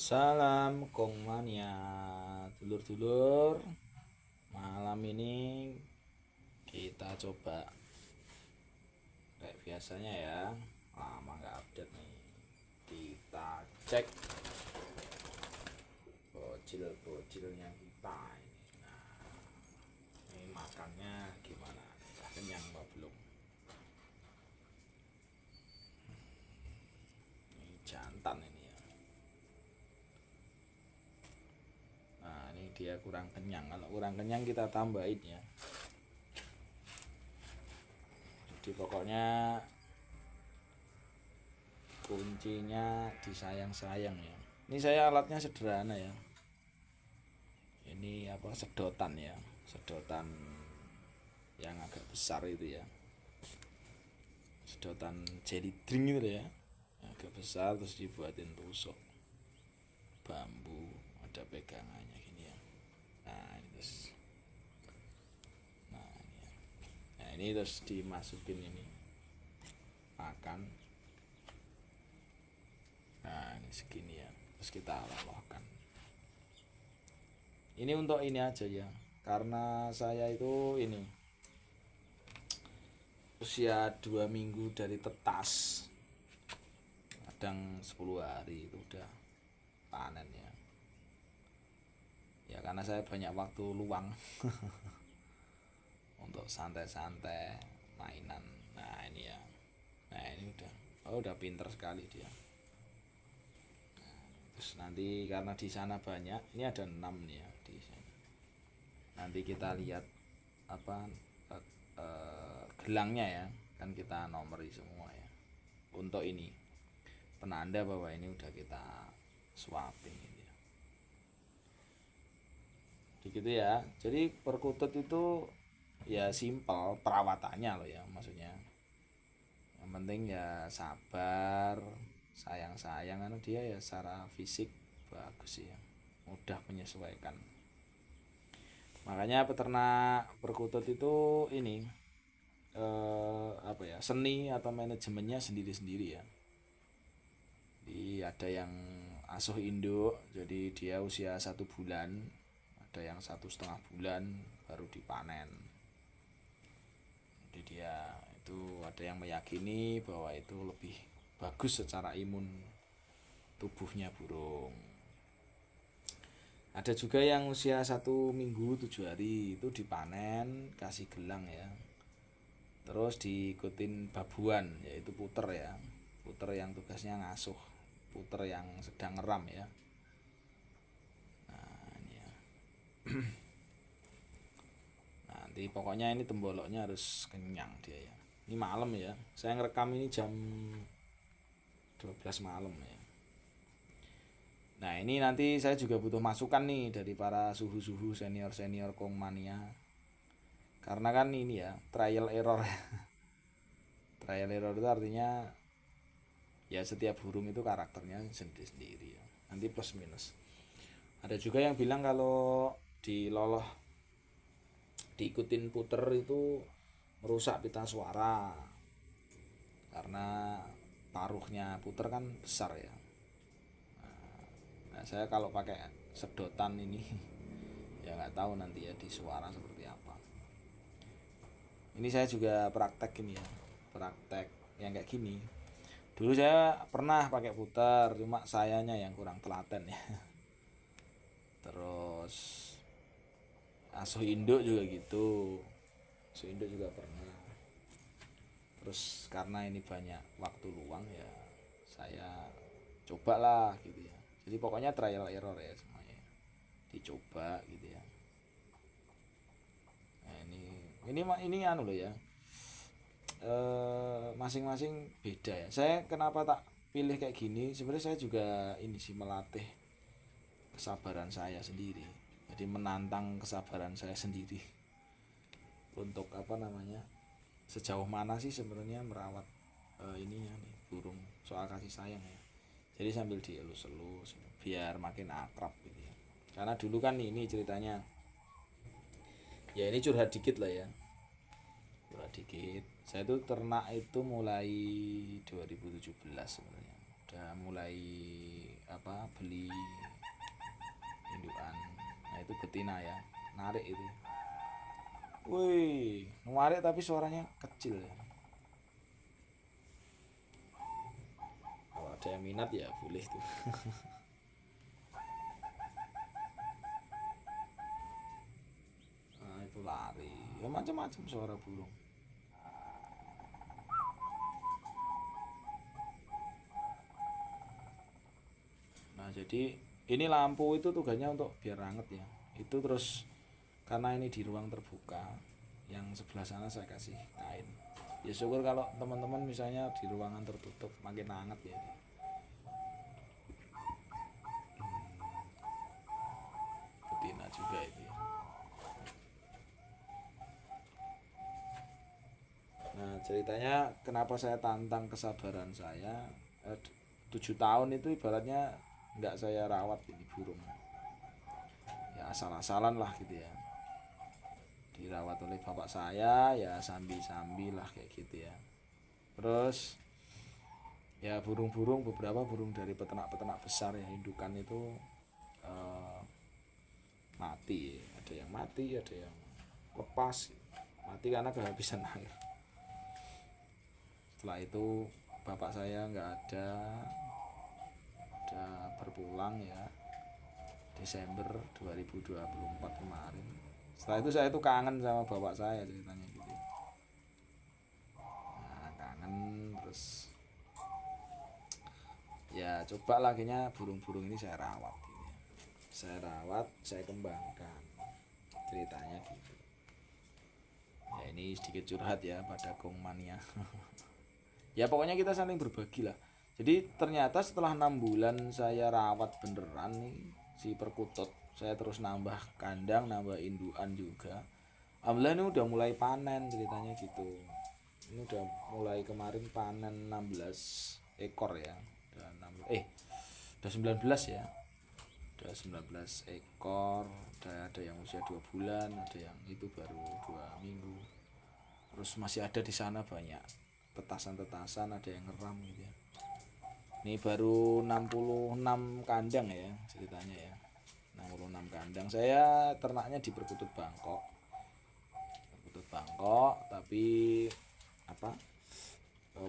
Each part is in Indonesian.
Salam Kongmania, dulur-dulur. Malam ini kita coba kayak biasanya ya. Lama nggak update nih. Kita cek bocil-bocilnya kita ini. Nah, ini makannya gimana? Udah kenyang apa belum? Ini jantan ini ya. Nah, ini dia kurang kenyang. Kalau kurang kenyang kita tambahin ya. Jadi pokoknya kuncinya disayang-sayang ya. Ini saya alatnya sederhana ya. Ini apa, sedotan ya, sedotan yang agak besar itu ya, sedotan jelly drink itu ya, agak besar, terus dibuatin tusuk bambu, ada pegangannya gini ya. Nah ini terus, nah ini terus dimasukin ini makan. Nah ini segini ya, terus kita lolohkan. Ini untuk ini aja ya, karena saya itu ini usia 2 minggu dari tetas, kadang 10 hari itu udah panen ya. Ya karena saya banyak waktu luang untuk santai-santai mainan. Nah ini ya, nah ini udah pinter sekali dia. Terus nanti karena di sana banyak, ini ada 6 nih ya di sini. Nanti kita lihat apa gelangnya ya, kan kita nomori semua ya. Untuk ini penanda bahwa ini udah kita swapping gitu ya. Gitu ya. Jadi perkutut itu ya simpel perawatannya loh ya, maksudnya. Yang penting ya sabar, sayang-sayang, karena dia ya secara fisik bagus ya, mudah menyesuaikan. Makanya peternak perkutut itu ini apa ya, seni atau manajemennya sendiri-sendiri ya. Jadi ada yang asuh induk, jadi dia usia 1 bulan, ada yang 1,5 bulan baru dipanen. Jadi dia itu ada yang meyakini bahwa itu lebih bagus secara imun tubuhnya burung. Ada juga yang usia 1 minggu 7 hari itu dipanen, kasih gelang ya. Terus diikutin babuan, yaitu puter ya, puter yang tugasnya ngasuh, puter yang sedang ngeram ya. Nah ini ya. Nanti pokoknya ini temboloknya harus kenyang dia ya. Ini malam ya, saya ngerekam ini jam 12 malam ya. Nah ini nanti saya juga butuh masukan nih dari para suhu-suhu senior-senior Kongmania. Karena kan ini ya, trial error. Trial error itu artinya ya setiap burung itu karakternya sendiri-sendiri ya. Nanti plus minus. Ada juga yang bilang kalau diloloh diikutin puter itu merusak pita suara, karena paruhnya puter kan besar ya. Nah saya kalau pakai sedotan ini ya nggak tahu nanti ya di suara seperti apa. Ini saya juga praktek ini ya, praktek yang kayak gini. Dulu saya pernah pakai puter, cuma sayanya yang kurang telaten ya. Terus asuh induk juga gitu, asuh induk juga pernah. Terus karena ini banyak waktu luang ya, saya cobalah gitu ya. Jadi pokoknya trial error ya semuanya, dicoba gitu ya. Nah ini anu loh ya, masing-masing beda ya. Saya kenapa tak pilih kayak gini, sebenarnya saya juga ini sih melatih kesabaran saya sendiri. Jadi menantang kesabaran saya sendiri untuk apa namanya, sejauh mana sih sebenarnya merawat ininya nih burung, soal kasih sayang ya. Jadi sambil dielus-elus biar makin akrab gitu ya. Karena dulu kan ini ceritanya, ya ini curhat dikit lah ya, curhat dikit. Saya tuh ternak itu mulai 2017 sebenarnya, udah mulai apa beli indukan. Nah itu betina ya, narik itu. Wih, narik tapi suaranya kecil ya. Kalau ada yang minat ya boleh tuh. Nah itu lari, ya macam-macam suara burung. Nah jadi ini lampu itu tugasnya untuk biar hangat ya. Itu terus karena ini di ruang terbuka, yang sebelah sana saya kasih kain. Ya syukur kalau teman-teman misalnya di ruangan tertutup makin hangat ya. Betina juga itu ya. Nah ceritanya kenapa saya tantang kesabaran saya, 7 tahun itu ibaratnya nggak saya rawat ini burung ya, asal-asalan lah gitu ya, dirawat oleh bapak saya ya sambil-sambil lah kayak gitu ya. Terus ya burung-burung, beberapa burung dari peternak-peternak besar ya indukan itu eh, mati, ada yang mati, ada yang lepas mati karena kehabisan air. Setelah itu bapak saya nggak ada, udah berpulang ya Desember 2024 kemarin. Setelah itu saya tuh kangen sama bapak saya ceritanya gitu. Nah, kangen terus ya coba laginya burung-burung ini saya rawat gitu ya. Saya rawat, saya kembangkan ceritanya gitu. Ya ini sedikit curhat ya pada Gong Mania. Ya pokoknya kita saling berbagi lah. Jadi ternyata setelah 6 bulan saya rawat beneran nih si perkutut, saya terus nambah kandang, nambah indukan juga. Alhamdulillah ini udah mulai panen ceritanya gitu. Ini udah mulai kemarin panen 16 ekor ya. Udah 19 ya. Udah 19 ekor, ada yang usia 2 bulan, ada yang itu baru 2 minggu. Terus masih ada di sana banyak tetasan-tetasan, ada yang ngeram gitu ya. Ini baru 66 kandang ya ceritanya ya. 66 kandang. Saya ternaknya di Perkutut Bangkok. Perkutut Bangkok, tapi apa?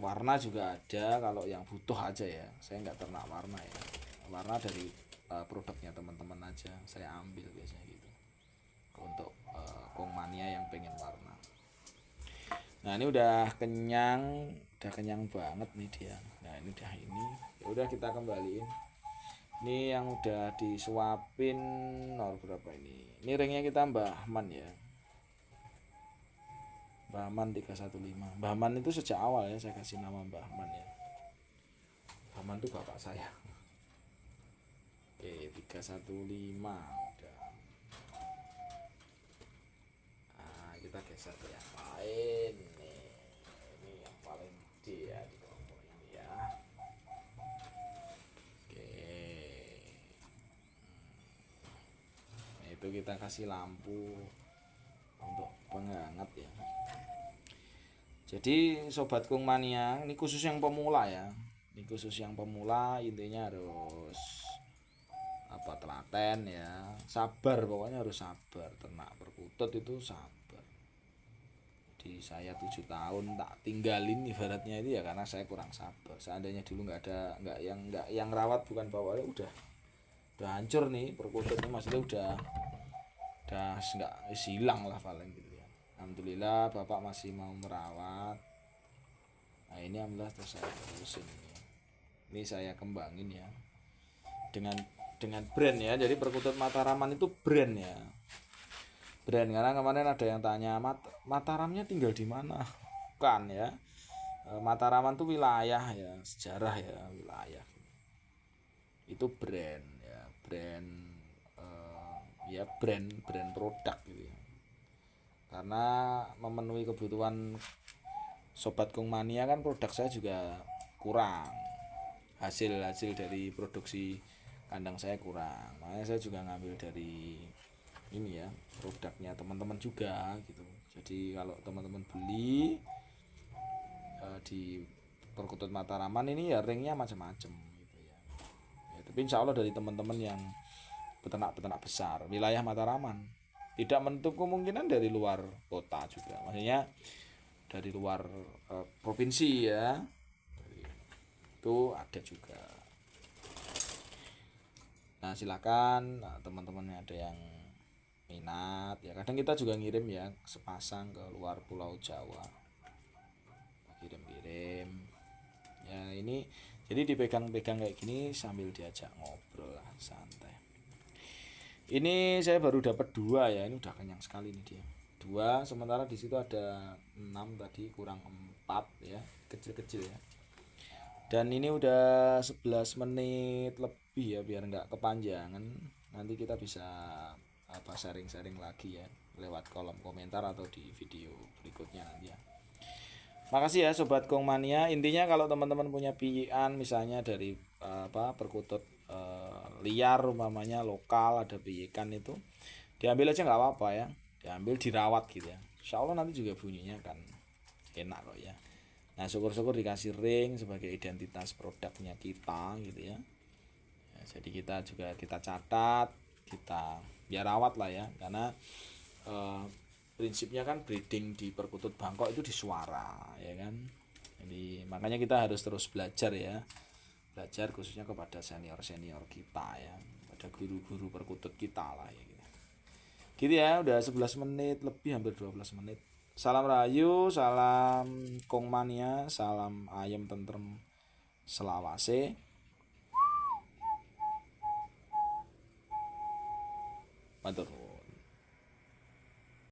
Warna juga ada kalau yang butuh aja ya. Saya nggak ternak warna ya. Warna dari produknya teman-teman aja saya ambil biasanya gitu. Untuk Gong Mania yang pengen warna. Nah ini udah kenyang banget nih dia. Nah ini udah ini, ya udah kita kembaliin. Ini yang udah disuapin nor berapa ini? Ini ringnya kita Mbah Man ya. Mbah Man 315. Mbah Man itu sejak awal ya saya kasih nama Mbah Man ya. Mbah Man itu bapak saya. Oke 315 udah. Nah kita geser ke yang lain nih. Ini yang paling dia di kelompok ini ya. Oke. Nah itu kita kasih lampu untuk penghangat ya. Jadi sobat Gong Mania, ini khusus yang pemula ya. Ini khusus yang pemula, intinya harus telaten ya, sabar, pokoknya harus sabar. Ternak perkutut itu sabar. Jadi saya 7 tahun tak tinggalin ibaratnya itu ya karena saya kurang sabar. Seandainya dulu nggak yang rawat bukan bawahnya udah hancur nih perkututnya, maksudnya udah nggak hilang lah paling gitu ya. Alhamdulillah bapak masih mau merawat. Nah ini alhamdulillah terus saya terusin ini. Ini saya kembangin ya dengan brand ya. Jadi perkutut Mataraman itu brand ya. Brand karena kemarin ada yang tanya Mataramnya tinggal di mana? Bukan ya. Mataraman itu wilayah ya, sejarah ya, wilayah. Itu brand ya, brand produk gitu ya. Karena memenuhi kebutuhan sobat Gong Mania kan produk saya juga kurang. Hasil dari produksi kandang saya kurang. Makanya saya juga ngambil dari ini ya, produknya teman-teman juga gitu. Jadi kalau teman-teman beli di Perkutut Mataraman ini ya ringnya macam-macam gitu ya. Ya tapi tapi insya Allah dari teman-teman yang peternak-peternak besar wilayah Mataraman, tidak menutup kemungkinan dari luar kota juga, maksudnya dari luar provinsi ya, itu ada juga. Nah silakan teman-teman ada yang minat ya, kadang kita juga ngirim ya sepasang ke luar Pulau Jawa, kirim-kirim ya. Ini jadi dipegang-pegang kayak gini sambil diajak ngobrol lah, santai. Ini saya baru dapat 2 ya, ini udah kenyang sekali nih dia. 2, sementara di situ ada 6 tadi, kurang 4 ya, kecil-kecil ya. Dan ini udah 11 menit lebih ya, biar nggak kepanjangan. Nanti kita bisa sharing-sharing lagi ya lewat kolom komentar atau di video berikutnya nanti ya. Makasih ya Sobat Gong Mania. Intinya kalau teman-teman punya piyian misalnya dari perkutut liar umpamanya lokal, ada piyikan itu diambil aja nggak apa-apa ya, diambil dirawat gitu ya, insya Allah nanti juga bunyinya kan enak kok ya. Nah syukur-syukur dikasih ring sebagai identitas produknya kita gitu ya. Jadi kita juga kita catat, kita ya rawat lah ya, karena prinsipnya kan breeding di perkutut Bangkok itu di suara ya kan. Jadi makanya kita harus terus belajar ya, belajar khususnya kepada senior-senior kita ya, pada guru-guru perkutut kita lah ya gitu ya. Udah 11 menit lebih, hampir 12 menit. Salam rahayu, salam Gong Mania, salam ayam tentrem selawase. Matur.